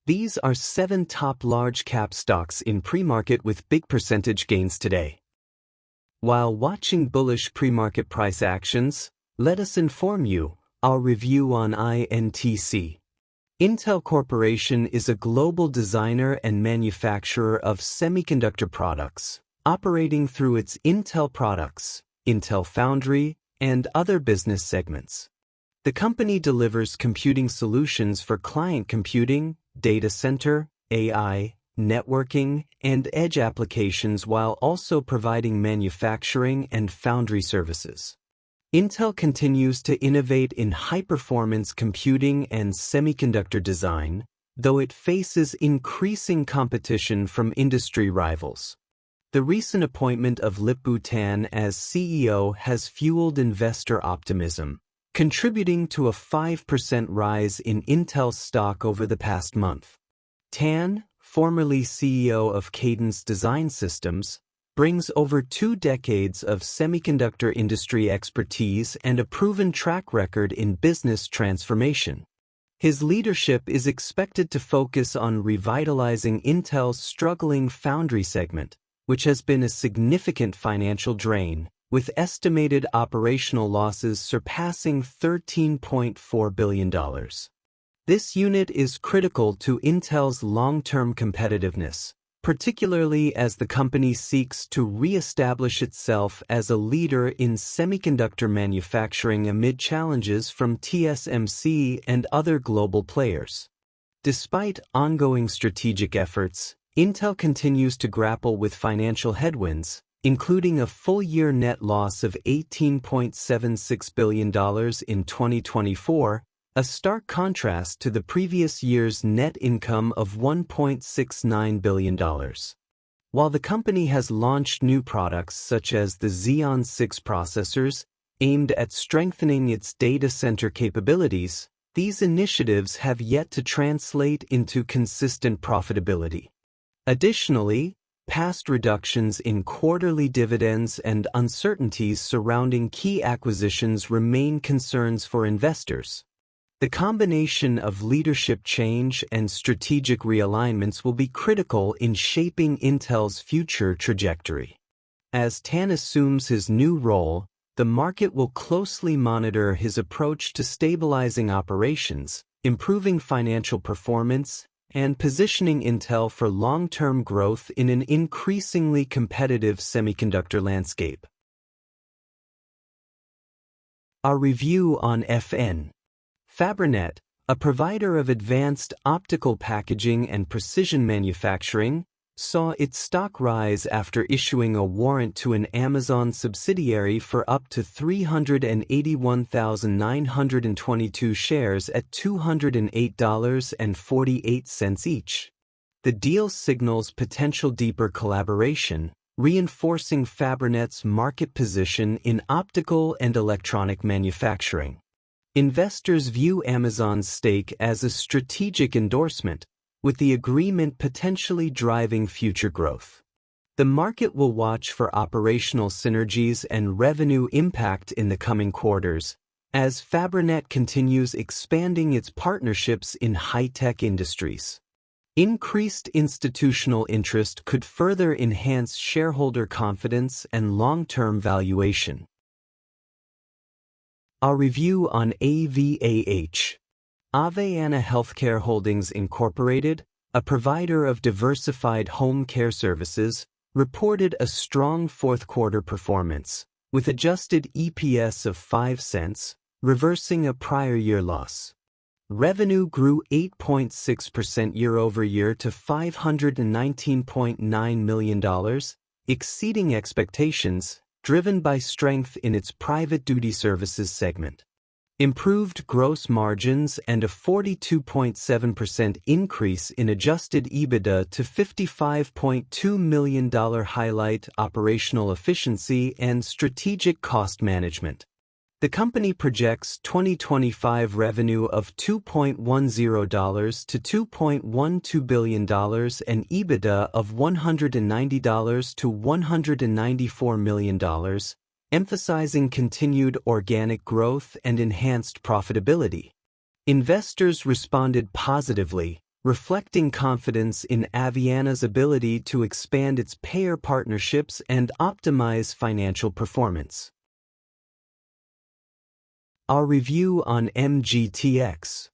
These are 7 top large-cap stocks in pre-market with big percentage gains today. While watching bullish pre-market price actions, let us inform you, our review on INTC. Intel Corporation is a global designer and manufacturer of semiconductor products, operating through its Intel Products, Intel Foundry, and other business segments. The company delivers computing solutions for client computing, data center, AI, networking, and edge applications while also providing manufacturing and foundry services. Intel continues to innovate in high-performance computing and semiconductor design, though it faces increasing competition from industry rivals. The recent appointment of Lip-Bu Tan as CEO has fueled investor optimism, contributing to a 5% rise in Intel's stock over the past month. Tan, formerly CEO of Cadence Design Systems, brings over 2 decades of semiconductor industry expertise and a proven track record in business transformation. His leadership is expected to focus on revitalizing Intel's struggling foundry segment, which has been a significant financial drain, with estimated operational losses surpassing $13.4 billion. This unit is critical to Intel's long-term competitiveness, particularly as the company seeks to re-establish itself as a leader in semiconductor manufacturing amid challenges from TSMC and other global players. Despite ongoing strategic efforts, Intel continues to grapple with financial headwinds, including a full-year net loss of $18.76 billion in 2024, a stark contrast to the previous year's net income of $1.69 billion. While the company has launched new products such as the Xeon 6 processors, aimed at strengthening its data center capabilities, these initiatives have yet to translate into consistent profitability. Additionally, past reductions in quarterly dividends and uncertainties surrounding key acquisitions remain concerns for investors. The combination of leadership change and strategic realignments will be critical in shaping Intel's future trajectory. As Tan assumes his new role, the market will closely monitor his approach to stabilizing operations, improving financial performance, and positioning Intel for long-term growth in an increasingly competitive semiconductor landscape. Our review on FN. Fabrinet, a provider of advanced optical packaging and precision manufacturing, saw its stock rise after issuing a warrant to an Amazon subsidiary for up to 381,922 shares at $208.48 each. The deal signals potential deeper collaboration, reinforcing Fabrinet's market position in optical and electronic manufacturing. Investors view Amazon's stake as a strategic endorsement, with the agreement potentially driving future growth. The market will watch for operational synergies and revenue impact in the coming quarters, as Fabrinet continues expanding its partnerships in high-tech industries. Increased institutional interest could further enhance shareholder confidence and long-term valuation. Our review on AVAH. Aveanna Healthcare Holdings Incorporated, a provider of diversified home care services, reported a strong fourth-quarter performance, with adjusted EPS of 5 cents, reversing a prior-year loss. Revenue grew 8.6% year-over-year to $519.9 million, exceeding expectations, driven by strength in its private duty services segment. Improved gross margins and a 42.7% increase in adjusted EBITDA to $55.2 million highlight operational efficiency and strategic cost management. The company projects 2025 revenue of $2.10 to $2.12 billion and EBITDA of $190 to $194 million, emphasizing continued organic growth and enhanced profitability. Investors responded positively, reflecting confidence in Aveanna's ability to expand its payer partnerships and optimize financial performance. Our review on MGTX.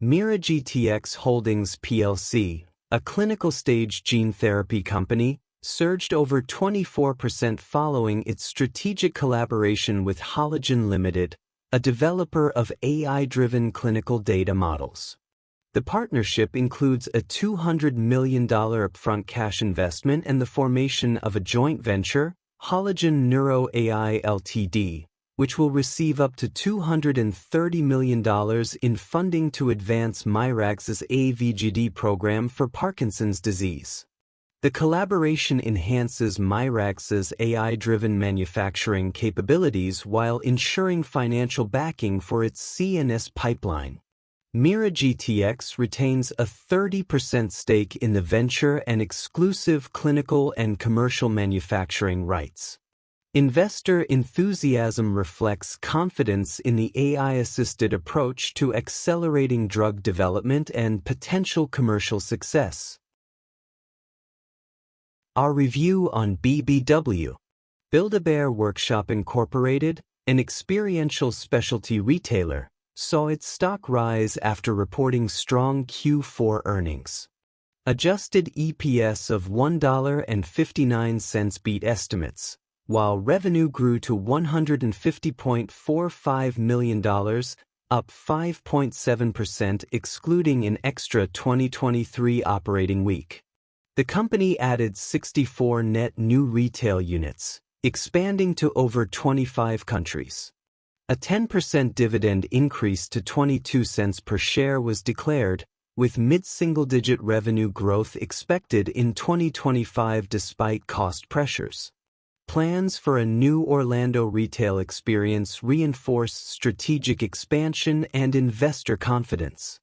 MeiraGTx Holdings plc, a clinical-stage gene therapy company, surged over 24% following its strategic collaboration with Hologen Limited, a developer of AI-driven clinical data models. The partnership includes a $200 million upfront cash investment and the formation of a joint venture, Hologen Neuro AI Ltd., which will receive up to $230 million in funding to advance MeiraGTx's AVGD program for Parkinson's disease. The collaboration enhances MeiraGTx's AI-driven manufacturing capabilities while ensuring financial backing for its CNS pipeline. MeiraGTx retains a 30% stake in the venture and exclusive clinical and commercial manufacturing rights. Investor enthusiasm reflects confidence in the AI-assisted approach to accelerating drug development and potential commercial success. Our review on BBW. Build-A-Bear Workshop Incorporated, an experiential specialty retailer, saw its stock rise after reporting strong Q4 earnings. Adjusted EPS of $1.59 beat estimates, while revenue grew to $150.45 million, up 5.7% excluding an extra 2023 operating week. The company added 64 net new retail units, expanding to over 25 countries. A 10% dividend increase to 22 cents per share was declared, with mid-single-digit revenue growth expected in 2025 despite cost pressures. Plans for a new Orlando retail experience reinforce strategic expansion and investor confidence.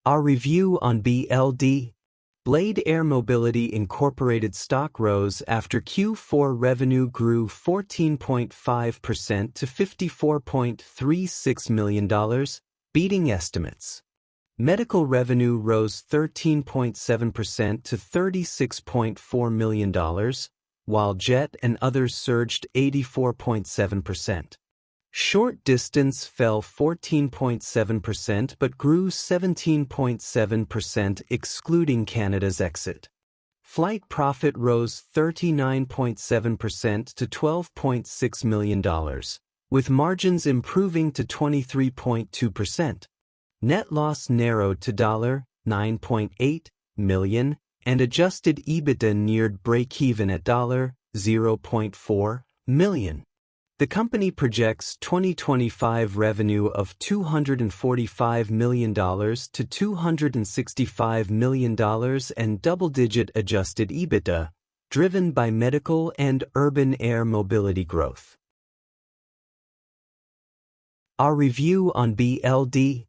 Our review on BLDE. Blade Air Mobility Incorporated stock rose after Q4 revenue grew 14.5% to $54.36 million, beating estimates. Medical revenue rose 13.7% to $36.4 million, while jet and others surged 84.7%. Short distance fell 14.7% but grew 17.7% excluding Canada's exit. Flight profit rose 39.7% to $12.6 million, with margins improving to 23.2%. Net loss narrowed to $9.8 million, and adjusted EBITDA neared break-even at $0.4 million. The company projects 2025 revenue of $245 million to $265 million and double-digit adjusted EBITDA, driven by medical and urban air mobility growth. Our review on BLDE.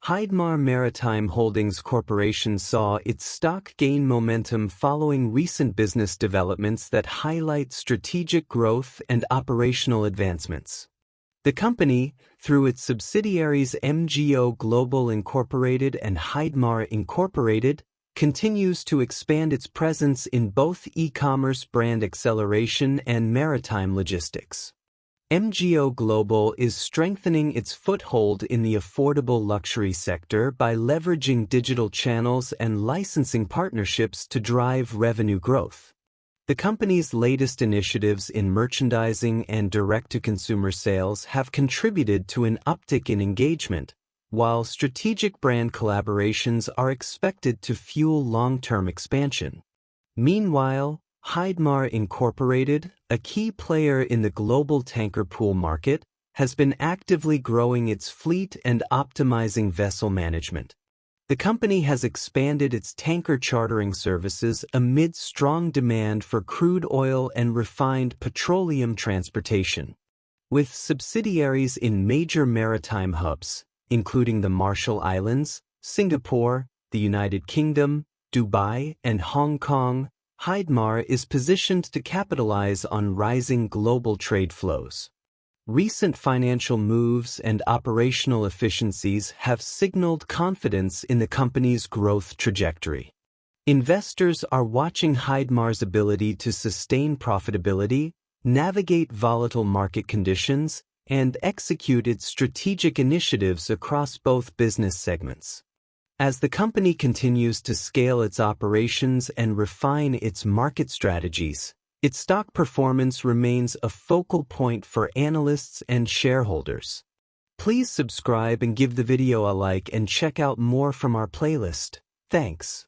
Heidmar Maritime Holdings Corporation saw its stock gain momentum following recent business developments that highlight strategic growth and operational advancements. The company, through its subsidiaries MGO Global Incorporated and Heidmar Incorporated, continues to expand its presence in both e-commerce brand acceleration and maritime logistics. MGO Global is strengthening its foothold in the affordable luxury sector by leveraging digital channels and licensing partnerships to drive revenue growth. The company's latest initiatives in merchandising and direct-to-consumer sales have contributed to an uptick in engagement, while strategic brand collaborations are expected to fuel long-term expansion. Meanwhile, Heidmar Incorporated, a key player in the global tanker pool market, has been actively growing its fleet and optimizing vessel management. The company has expanded its tanker chartering services amid strong demand for crude oil and refined petroleum transportation. With subsidiaries in major maritime hubs, including the Marshall Islands, Singapore, the United Kingdom, Dubai, and Hong Kong, Heidmar is positioned to capitalize on rising global trade flows. Recent financial moves and operational efficiencies have signaled confidence in the company's growth trajectory. Investors are watching Heidmar's ability to sustain profitability, navigate volatile market conditions, and execute its strategic initiatives across both business segments. As the company continues to scale its operations and refine its market strategies, its stock performance remains a focal point for analysts and shareholders. Please subscribe and give the video a like and check out more from our playlist. Thanks.